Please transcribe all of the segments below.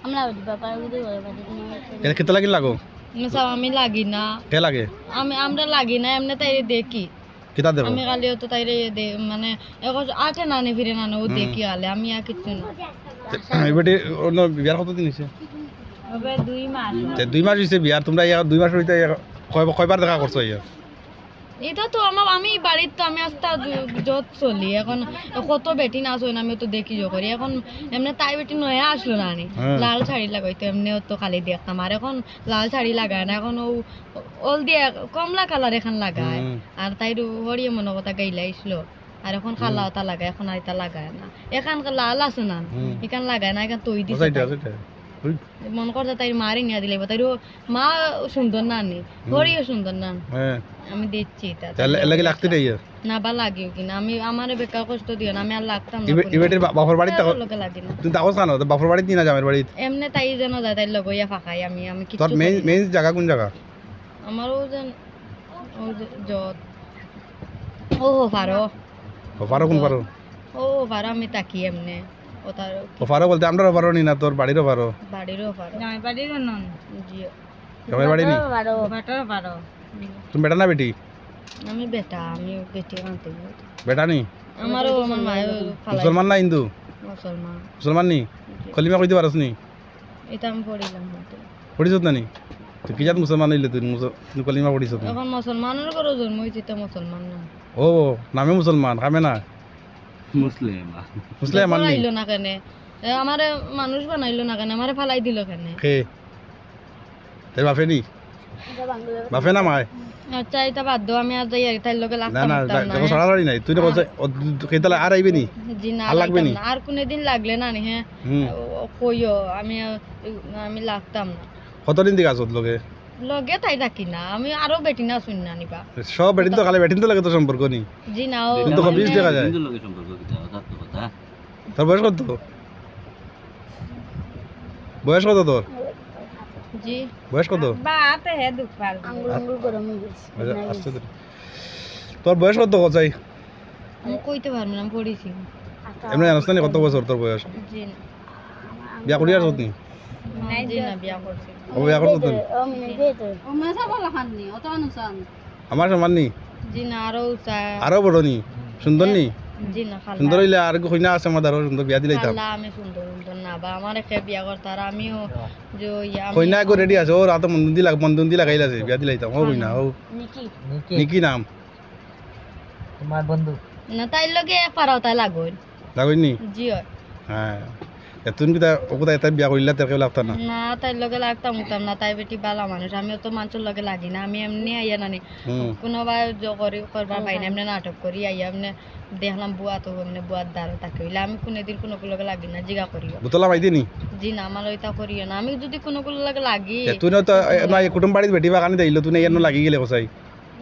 আমরা বাবার বুঝে ঘরে বাড়ি এটা কেতে লাগি লাগো স্যার আমি লাগি না কে লাগে আমরা লাগি না এমনি তাই দেখি কিতা দেব আমি খালিও তো তাই মানে এখন আটে না নে ফিরে না ও দেখি আলে আমি আর কিছু না এবারে অন্য বিয়ার কত দিন হইছে হবে 2 মাস 2 মাস হইছে বিয়ার তোমরা 2 মাস হইতে কয়বার দেখা করছো ইয়া এটা তো আমি বাড়িতে তো আমি আস্তে যত চলি এখন কত বেটি নাচ হয় না আমি তো দেখি করি এখন এমনি তাই বেটি নয় আসলো না নি লাল শাড়ি লাগাইতো এমনিও তো খালি দেখতাম আর এখন লাল শাড়ি লাগায় না এখন ওল দিয়ে কমলা কালার এখন লাগায় আর তাই হরিয়ে মনে কথা গাইলে আসলো আর এখন খালা ওটা লাগায় এখন আর এটা লাগায় না এখন লাল আছে না এখান লাগায় না এখন তৈ দিছে মন করতে তাই মারি নিয়ে দিলে তাই মা সুন্দর না নি হরিও সুন্দর না আমি দিচ্ছি লাগে লাগতে দেই না বা লাগিও কিনা আমি আমারে বেকার কষ্ট দিও না আমি আর লাগতাম না ইবেটের বাপর বাড়ি তো লোকে লাগে না তুই তাও জানো তো বাপর বাড়ি দিনা জামের বাড়ি এমনে তাই যেন যায় তাই লগইয়া ফাকাই আমি কিছু তোর মেইন জায়গা কোন জায়গা আমারও যেন ও যত ও পারো কোন পারো ও পারো আমি তাকি এমনে ও তার ও পারো বলতে আমরাও পারো নি না তোর বাড়িরও পারো জামাই বাড়িরও নন জি জামাই বাড়ি নি পারো পারো তুমি বেটা না বেটি আমি বেটা আমি বেটি আনতে বেটা নি আমারও আমার মায়ে ফালাই মুসলমান না হিন্দু মুসলমান নি কলিমা কইতে পারছ নি এটা আমি পড়িলাম পড়িছ না নি তুই কি জাত মুসলমান হইলে তুই কলিমা পড়িছ না এখন মুসলমানের ঘরে জন্ম হইছে তো মুসলমান না ও নামে মুসলমান কামে না মুসলিম বানাইলো না কেন আমারে মানুষ বানাইলো না কেন আমারে ফালাই দিল কেন কে তাই বাপে নি বাপে না মায় আচ্ছা এটা বাদ দাও আমি আর যাই আর তাই লগে না লাগতাম না না দেখো সরাসরি নাই তুই না বলছ কেতালে আর আইবে নি জি না আর লাগবে নি লাগতাম না। আর কোনদিন লাগলে না নি হ্যাঁ কইও আমি লাগতাম না কতদিন দিকে আসত লগে লগে তাই রাখি না আমি আরো বেটি না শুন না নিবা সব বেটিন তো খালি বেটিন তো লাগে তো সম্পর্ক নি জি না কিন্তু কবিস দেখা যায় তোর বয়স কত বয়স কত তোর জি বয়স কত বাতে হে দুপাল আঙ্গুল গরম হয়ে গেছে তোর বয়স কত চাই আমি কইতে পারবো না আমি পড়েছি এমনি জানাস না কত বছর তোর বয়স জি না বিয়া করি আর নি জি না বিয়া করছি ও বিয়া করছ তুই ও মিনে বেতে ও মেসা বলা খাননি অত অনুসান আমার সমান নি জি না আরো বড় নি সুন্দর নি জি না খালা সুন্দর হইলে আর কইনা আছে আমার আরো সুন্দর বিয়া দিলাইতাম খালা আমি সুন্দর না বা আমার একে বিয়া করতে আর আমিও যে কইনা গো রেডি আছে ও রাত মন্দুন দি লাগাইলা আছে বিয়া দিলাইতাম ও কইনা ও নিকি নিকি নাম তোমার বন্ধু না তাই লগে পারাও তাই লাগোই লাগইনি জি হ্যাঁ এতুন কিটা ওকটা এটা বিয়া কইলা তের কেউ লাগতা না না তাই লগে লাগতাম উতাম না তাই বেটি বালা মানুষ আমিও তো মানুষের লগে লাগি না আমি এমনি আইয়া নানি কোনোবার করবার পাই না এমনি নাটক করি আইয়া এমনি দেখলাম বুয়া তো এমনি বুয়ার দ্বারা তাকে হইলে আমি কোনোদিন কোনো লগে লাগি না জিগা করিও বুতলা মাই দিনি জি না আমার ওইটা করিও না আমি যদি কোনো লগে লাগি তুই তো না কুটুম বাড়িতে বেটিবা কানি দেইলো তুই এর লাগি গেলে কসাই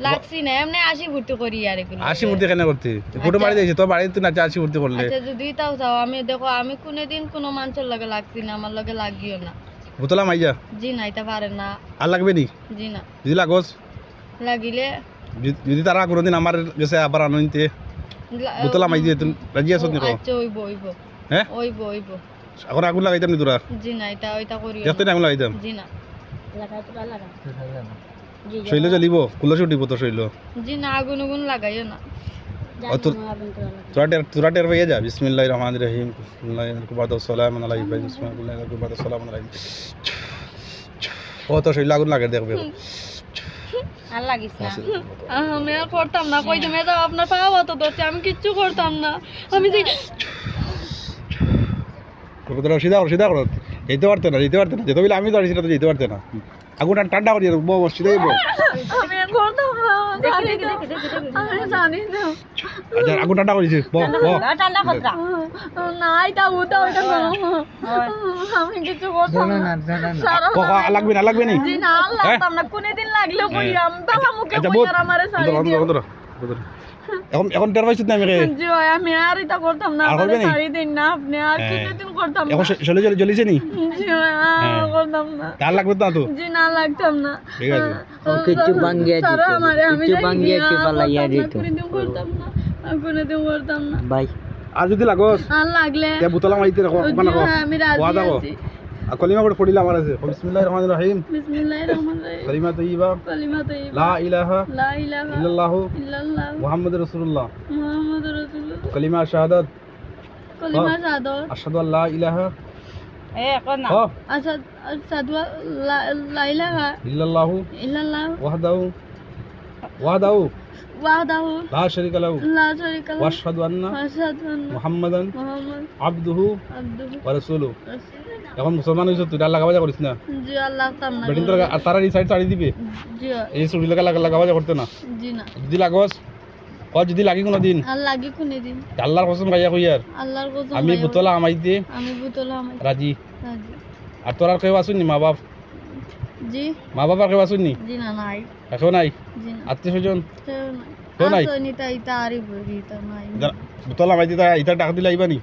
লাগছি না এমনি আসি ভর্তি করি আর এগুলো আসি ভর্তি কেন করতে কুটুম বাড়ি দিয়েছে তোর বাড়িতে তুই না আসি ভর্তি করলে আচ্ছা যদি তাও যাও আমি দেখো আমি কোনোদিন কোনো মানুষের লগে লাগছি না আমার লগে লাগিও না বুতলা মাই যা জি না এটা পারে না আর লাগবে নি জি না যদি লাগোস লাগিলে যদি তারা কোনোদিন আমার গেছে আবার আনতে বুতলা মাই দিয়ে তুই রাজি আছো নি কো আচ্ছা ওইব হ্যাঁ ওইব এখন আগুন লাগাইতাম নি তোরা জি না এটা ওইটা করিও দেখতে না আগুন লাগাইতাম জি না লাগাই তো লাগা জি শৈল জ্বলিব কুলসি উঠিব তো শৈল জি না আগুন লাগাইও না তোরা টের পাইয়া যা বিসমিল্লাহির রহমানির রহিম সালামু আলাইহি বিসমিল্লাহির সালামু আলাইহি ও তো শৈল আগুন লাগে দেখবে আর লাগিস না আমি আর করতাম না কই তুমি তো আপনার পাওয়া তো দোষে আমি কিচ্ছু করতাম না আমি যে তোরা সিধা করো যেতে পারতে না যেতে বলে আমি তো আর সেটা তো যেতে পারতে না আগুনটা ঠান্ডা করি সিধাই বল আমি আর করতাম না আমি জানি না আচ্ছা আগুন ঠান্ডা করিস ঠান্ডা খতরা না এটা ওটা আমি কিছু করতাম না লাগবে না জি না লাগতাম না কোনদিন লাগলেও কই আমি বালা মুখে কইরা আমারে সারি এখন টের পাইছিস না আমি জি আমি আর এটা করতাম না আমারে সারি দেন না আপনি আর কোনদিন করতাম না এখন চলে জ্বলিছে নি জি আর করতাম না তার লাগবে না তো জি না লাগতাম না ঠিক আছে কিছু ভাঙ্গিয়া দিত কিছু ভাঙ্গিয়া কি পালাইয়া দিত কোনদিন করতাম না কোনদিন করতাম না ভাই আর যদি লাগোস আর লাগলে তে বোতলা মাইতে রাখো মানে আমি রাজি আছি কলিমা করে পড়িলা আমার আছে বিসমিল্লাহির রহমানির রহিম বিসমিল্লাহির রহমানির রহিম কালিমা তাইয়্যিবা কালিমা তাইয়্যিবা লা ইলাহা লা ইলাহা ইল্লাল্লাহু ইল্লাল্লাহ মুহাম্মাদুর রাসূলুল্লাহ মুহাম্মাদুর রাসূলুল্লাহ কালিমা শাহাদাত কালিমা শাহাদাত আশহাদু আল্লা ইলাহা এখন না আসাদ আসাদু লা ইলাহা ইল্লাল্লাহু ইল্লাল্লাহ ওয়াহদাহু ওয়াহদাহু লা শারীকা লাহু লা শারীকা লাহু ওয়া আশহাদু আন্না আশহাদু আন্না মুহাম্মাদান মুহাম্মাদ আবদুহু আবদুহু ওয়া রাসূলুহু এখন মুসলমান হইছ তুই আল্লাহ গাওয়া করিস না জি আল্লাহ তাআলা বেটিন তোর তারা এই সাইড ছাড়ি দিবে জি এই সুড়ি লাগাওয়া করতে না জি না যদি লাগস যদি লাগি কোনো দিন আল্লাহ লাগি কোনে দিন আল্লাহর কসম খাইয়া কইয়ার আল্লাহর কসম আমি বুতলা আমাইতে আমি বুতলা আমি রাজি রাজি আর তোর আর কেউ আসুননি মা বাপ জি আর কেউ আসুননি জি না নাই এখন নাই জি না আত্মীয় স্বজন কেউ কেউ নাই? নাই আসনি তাই তারি বলি তা নাই বুতলা আমাইতে ইতার ডাক দিলে আইবানি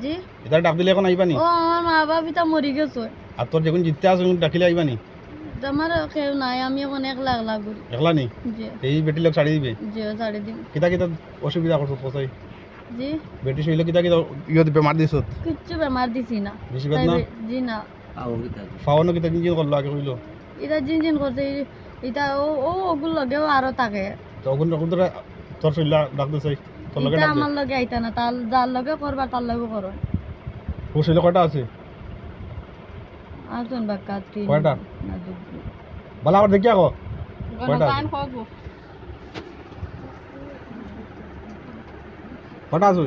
জি ইতার ডাক দিলে এখন আইবানি ও আমার মা বাবা তা মরি গেছে আর তোর যখন জিততে আসুন ডাকিলে আইবানি আমার কেউ নাই আমি এখন একলা একলা করি একলা নি জি এই বেটি লোক ছাড়ি দিবে জি ছাড়ে দিন কিতা কিতা অসুবিধা করছো পচাই জি বেটি শৈল কিতা কিতা ইয়ে বেমার দিছ কিচ্ছু বেমার দিছি না বেশি বেদনা জি না ফাওয়ানো কিতা কি করলো আগে কইলো এটা জিন জিন করছে এটা ও ও ওগুলো লগেও আরো থাকে তখন তখন তোর শৈলা ডাক দিছাই তোর লগে এটা ডাক আমার লগে আইতা না তার যার লগে করবা তার লগে করো ও শৈল কয়টা আছে আসুন বাক্কা তিন কয়টা? না দুটো বলা আবার দেখি আগো কয়টা গান খাবো কয়টা আছে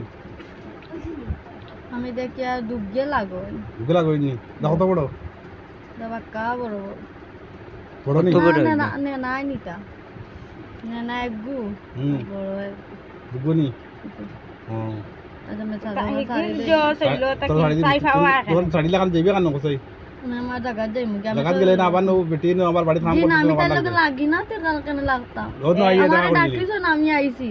আমি দেখি আর দুগে লাগো গুলা কইনি দেখো তো বড় বাক্কা বড় বড় নি না না না নাই নিতা না না গু বড় দুগুনি হ্যাঁ আজ আমি সাদা তোর শাড়ি লাগান যাইবে কেন কোসাই আমার জায়গা যাই মুগে আমি লাগাত গেলে না আবার নো বেটি নো আমার বাড়ি থাম জি না আমি করতে তার লগে লাগি না তে কাল কেন লাগতাম রোজ না আইয়া দেখা আমার করলি ডাকিছ না আমি আইছি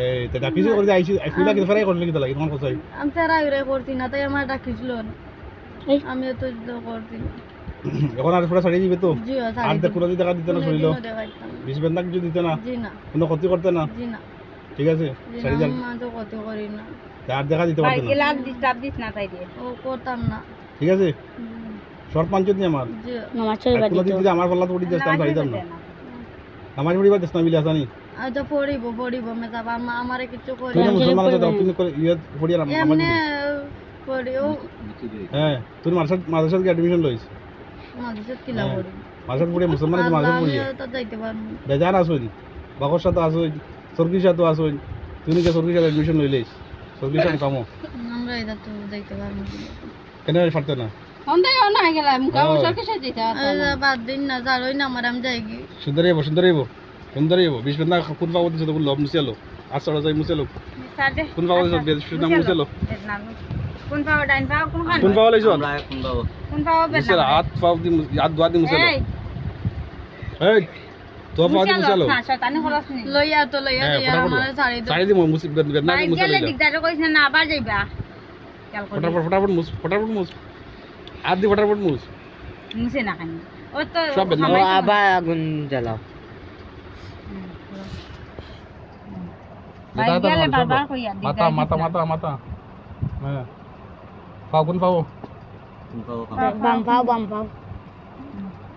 এই তে ডাকিছ করে আইছি আইলা কি ফরাই করলি কি লাগি তোমার কোসাই আমি তেরা ইরে করছি না তাই আমার ডাকিছিল না আমি তো করছি না এখন আর পুরো শাড়ি দিবে তো জি আর দেখ কোনো টাকা দিতে না শরীল দেখাইতাম 20 বেন্দা কিছু দিতে না জি না কোনো ক্ষতি করতে না জি না ঠিক আছে শাড়ি জি দাও না তো কত করি না আর দেখা দিতে পারবে না গেলাম ডিস্টার্ব দিস না তাই দিয়ে ও করতাম না ঠিক আছে শর্ট পাঞ্চত নি আমার জি নামাজ আর কোনো দিন যদি আমার পাল্লা পড়ি যাস আমি শাড়ি দাম না নামাজ পড়িবা দেশ না মিলে আসানি আচ্ছা পড়িব মে যাব আমারে কিছু করি তুই মুসলমান তো তুমি করে ইয়ে পড়িয়া নামাজ এমনি পড়িও হ্যাঁ তুই মাদ্রাসাত কি অ্যাডমিশন লইছ মাঝে কিলা পড়ি মাদ্রাসাত পড়িয়া মুসলমান তো মাদ্রাসাত আমি পড়িয়া তো যাইতে পারবো বেজার আসুন বাকর সাথে আসুন সরকির সাথে আসুন তুই কি সরকির সাথে অ্যাডমিশন লইলেস সরকির সাথে কামো আমরা এটা তো যাইতে পারবো কেন পারতে না অন্দাইও না গেলাম কাম সরকার সাথে যাইতে বাদ দিন না যারই না আমার আমি যাইগি সুন্দর হইব 20 বেন্দা কোন পাবো দিছে তো লব মুছিলো আর চড়া যাই মুছিলো কোন পাবো দিছে সুন্দর মুছিলো কোন পাও ডাইন পাও কোন পাবো লাইছো কোন পাও মুছিলো হাত পাও দি হাত দোয়া দি মুছিলো এই তো পাও দি মুছিলো শয়তানি খরচ নি লইয়া আমার শাড়ি শাড়ি দি মুছি বেদনা দি মুছিলো দিগদার কইছ না আবার যাইবা ফটাফট মুছ হাত দি ফটাফট মুছ মুছে না খানি ও তো সব বেদনা ও আবার আগুন জ্বালাও মাথা হ্যাঁ পাও কোন পাও বাম পাও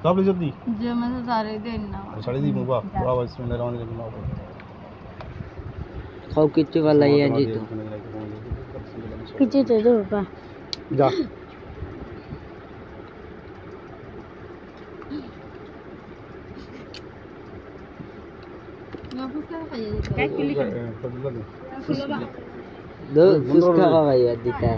সব লিজত দি যে মানে সারে দেন না শাড়ি দি মুবা পুরা বিসমিল্লাহির রহমানির রহিম খাও কিচ্ছু বালাইয়া দিত কিছু তো দো বাবা যা না ফুসকা খাইয়ে দিতে দো ফুসকা খাওয়াইয়া দিতা